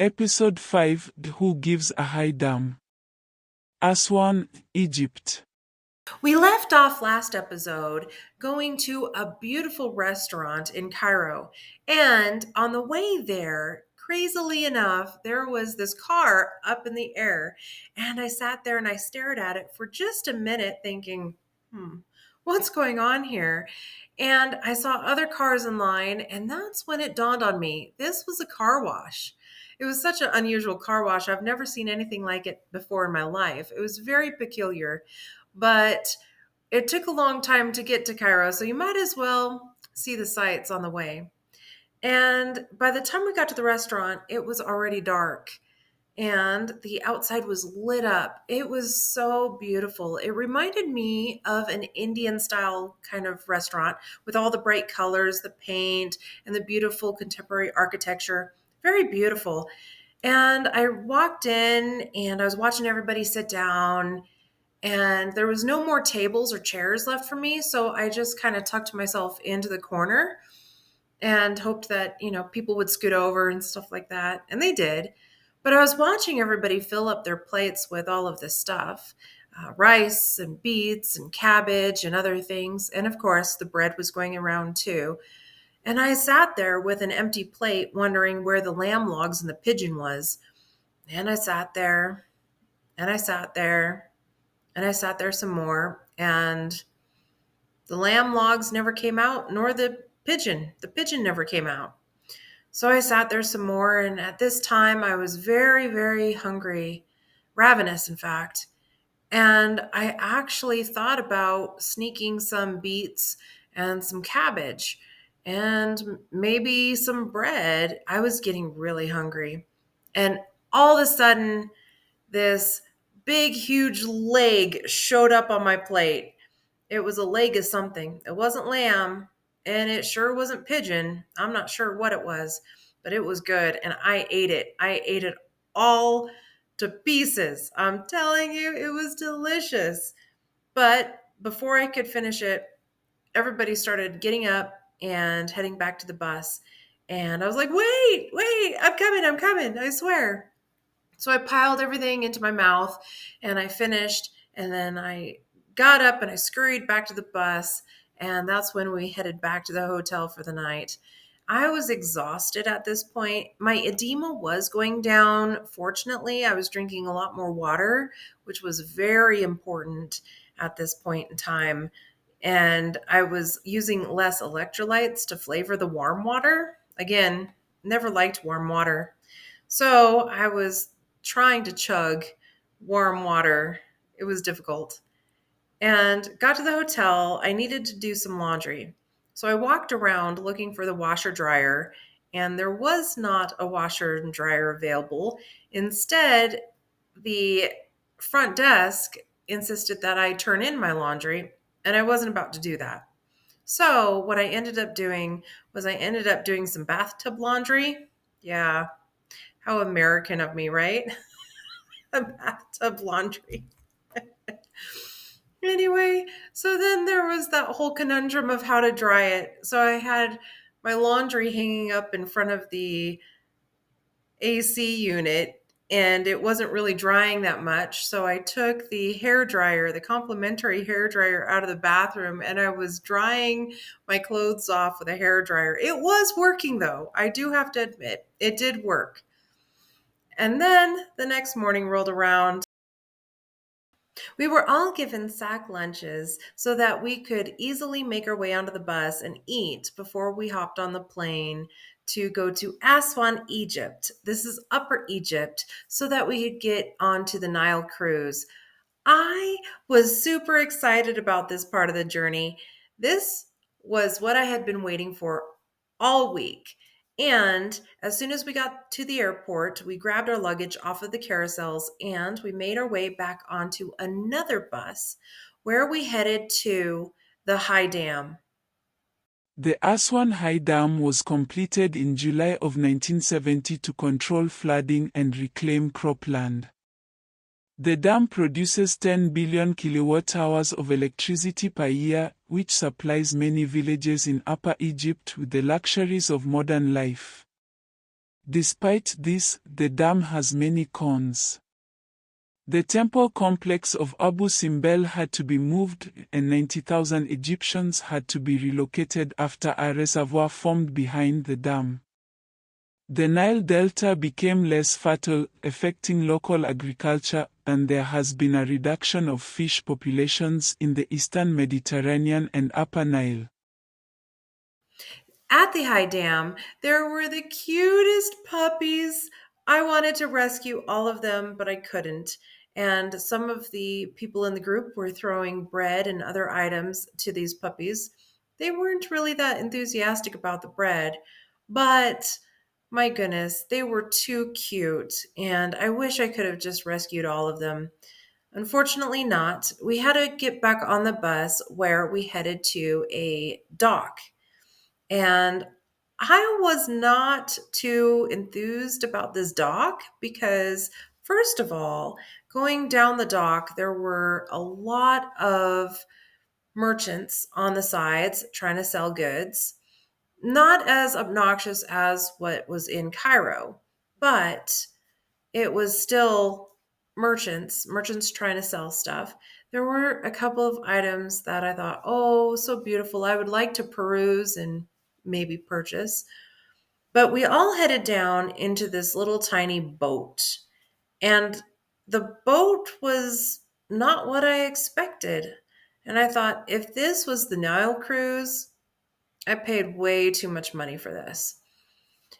Episode 5: Who Gives a High Dam? Aswan, Egypt. We left off last episode going to a beautiful restaurant in Cairo. And on the way there, crazily enough, there was this car up in the air. And I sat there and I stared at it for just a minute, thinking, what's going on here? And I saw other cars in line. And that's when it dawned on me this was a car wash. It was such an unusual car wash. I've never seen anything like it before in my life. It was very peculiar. But it took a long time to get to Cairo, so you might as well see the sights on the way. And by the time we got to the restaurant, it was already dark and the outside was lit up. It was so beautiful. It reminded me of an Indian style kind of restaurant with all the bright colors, the paint, and the beautiful contemporary architecture. Very beautiful. And I walked in and I was watching everybody sit down, and there was no more tables or chairs left for me, so I just kind of tucked myself into the corner and hoped that people would scoot over and stuff like that, and they did. But I was watching everybody fill up their plates with all of this stuff, rice and beets and cabbage and other things, and of course the bread was going around too. And I sat there with an empty plate wondering where the lamb logs and the pigeon was. And I sat there and I sat there and I sat there some more, and the lamb logs never came out, nor the pigeon. The pigeon never came out. So I sat there some more, and at this time I was very, very hungry, ravenous, in fact. And I actually thought about sneaking some beets and some cabbage and maybe some bread. I was getting really hungry. And all of a sudden, this big, huge leg showed up on my plate. It was a leg of something. It wasn't lamb, and it sure wasn't pigeon. I'm not sure what it was, but it was good, and I ate it. I ate it all to pieces. I'm telling you, it was delicious. But before I could finish it, everybody started getting up and heading back to the bus. And I was like, wait, I'm coming, I swear. So I piled everything into my mouth and I finished, and then I got up and I scurried back to the bus, and that's when we headed back to the hotel for the night. I was exhausted at this point. My edema was going down. Fortunately, I was drinking a lot more water, which was very important at this point in time. And I was using less electrolytes to flavor the warm water. Again, never liked warm water. So I was trying to chug warm water. It was difficult. And got to the hotel. I needed to do some laundry. So I walked around looking for the washer dryer, and there was not a washer and dryer available. Instead, the front desk insisted that I turn in my laundry, and I wasn't about to do that. So what I ended up doing was I ended up doing some bathtub laundry. Yeah, how American of me, right? A bathtub laundry. Anyway, so then there was that whole conundrum of how to dry it. So I had my laundry hanging up in front of the AC unit, and it wasn't really drying that much. So I took the hair dryer, the complimentary hair dryer, out of the bathroom, and I was drying my clothes off with a hair dryer. It was working, though. I do have to admit, it did work. And then the next morning rolled around. We were all given sack lunches so that we could easily make our way onto the bus and eat before we hopped on the plane to go to Aswan, Egypt. This is Upper Egypt, so that we could get onto the Nile cruise. I was super excited about this part of the journey. This was what I had been waiting for all week. And as soon as we got to the airport, we grabbed our luggage off of the carousels and we made our way back onto another bus where we headed to the High Dam. The Aswan High Dam was completed in July of 1970 to control flooding and reclaim cropland. The dam produces 10 billion kilowatt-hours of electricity per year, which supplies many villages in Upper Egypt with the luxuries of modern life. Despite this, the dam has many cons. The temple complex of Abu Simbel had to be moved, and 90,000 Egyptians had to be relocated after a reservoir formed behind the dam. The Nile Delta became less fertile, affecting local agriculture, and there has been a reduction of fish populations in the eastern Mediterranean and Upper Nile. At the high dam, there were the cutest puppies. I wanted to rescue all of them, but I couldn't. And some of the people in the group were throwing bread and other items to these puppies. They weren't really that enthusiastic about the bread, but my goodness, they were too cute. And I wish I could have just rescued all of them. Unfortunately, not. We had to get back on the bus where we headed to a dock. And I was not too enthused about this dock because, first of all, going down the dock, there were a lot of merchants on the sides trying to sell goods. Not as obnoxious as what was in Cairo, but it was still merchants trying to sell stuff. There were a couple of items that I thought, oh, so beautiful. I would like to peruse and maybe purchase. But we all headed down into this little tiny boat. And the boat was not what I expected. And I thought, if this was the Nile cruise, I paid way too much money for this.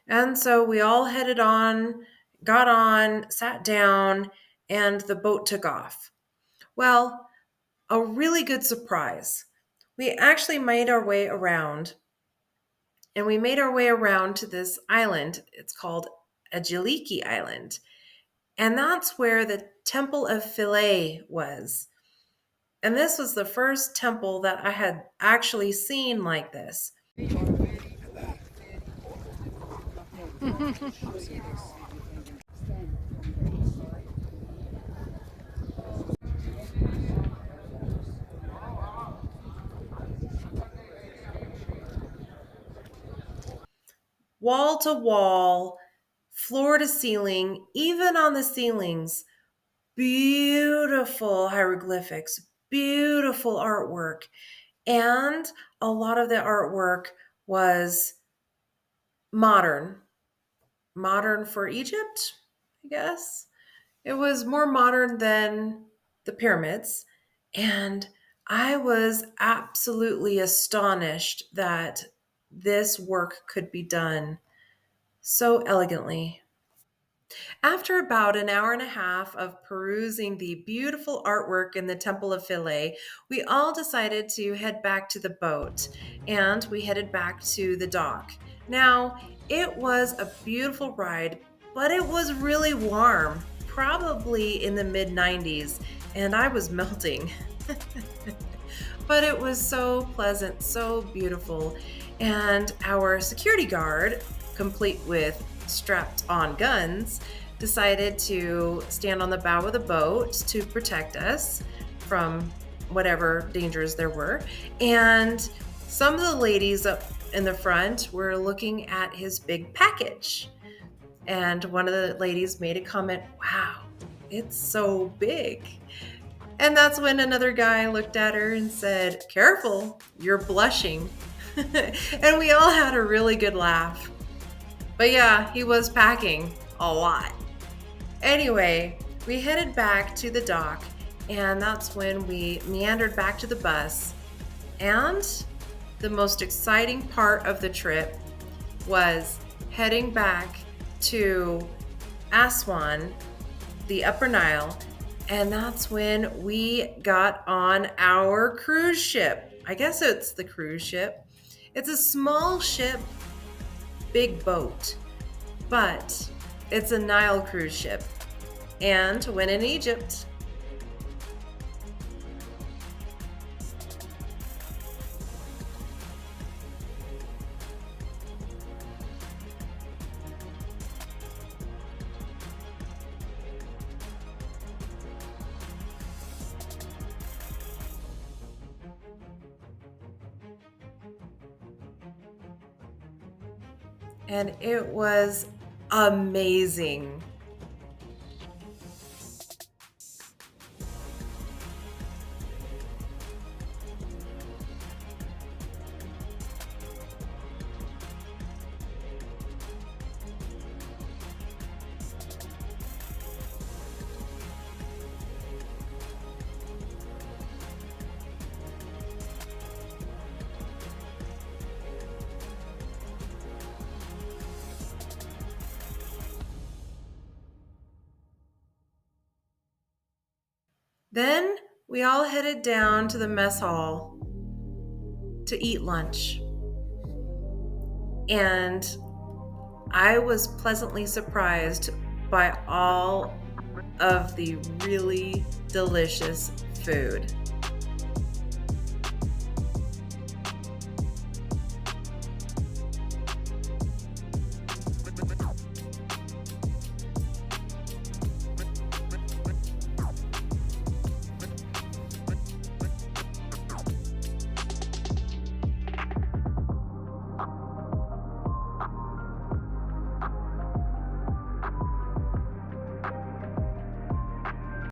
And so we all headed on, got on, sat down, and the boat took off. Well, a really good surprise. We actually made our way around, and we made our way around to this island. It's called Agiliki Island. And that's where the Temple of Philae was. And this was the first temple that I had actually seen like this. Wall to wall, floor to ceiling, even on the ceilings, beautiful hieroglyphics, beautiful artwork. And a lot of the artwork was modern. Modern for Egypt, I guess. It was more modern than the pyramids. And I was absolutely astonished that this work could be done so elegantly. After about an hour and a half of perusing the beautiful artwork in the Temple of Philae, we all decided to head back to the boat, and we headed back to the dock. Now, it was a beautiful ride, but it was really warm, probably in the mid 90s, and I was melting. But it was so pleasant, so beautiful. And our security guard, complete with strapped on guns, decided to stand on the bow of the boat to protect us from whatever dangers there were. And some of the ladies up in the front were looking at his big package. And one of the ladies made a comment, wow, it's so big. And that's when another guy looked at her and said, careful, you're blushing. And we all had a really good laugh. But yeah, he was packing a lot. Anyway, we headed back to the dock, and that's when we meandered back to the bus. And the most exciting part of the trip was heading back to Aswan, the Upper Nile, and that's when we got on our cruise ship. I guess it's the cruise ship. It's a small ship, big boat, but it's a Nile cruise ship. And when in Egypt, and it was amazing. Then we all headed down to the mess hall to eat lunch. And I was pleasantly surprised by all of the really delicious food.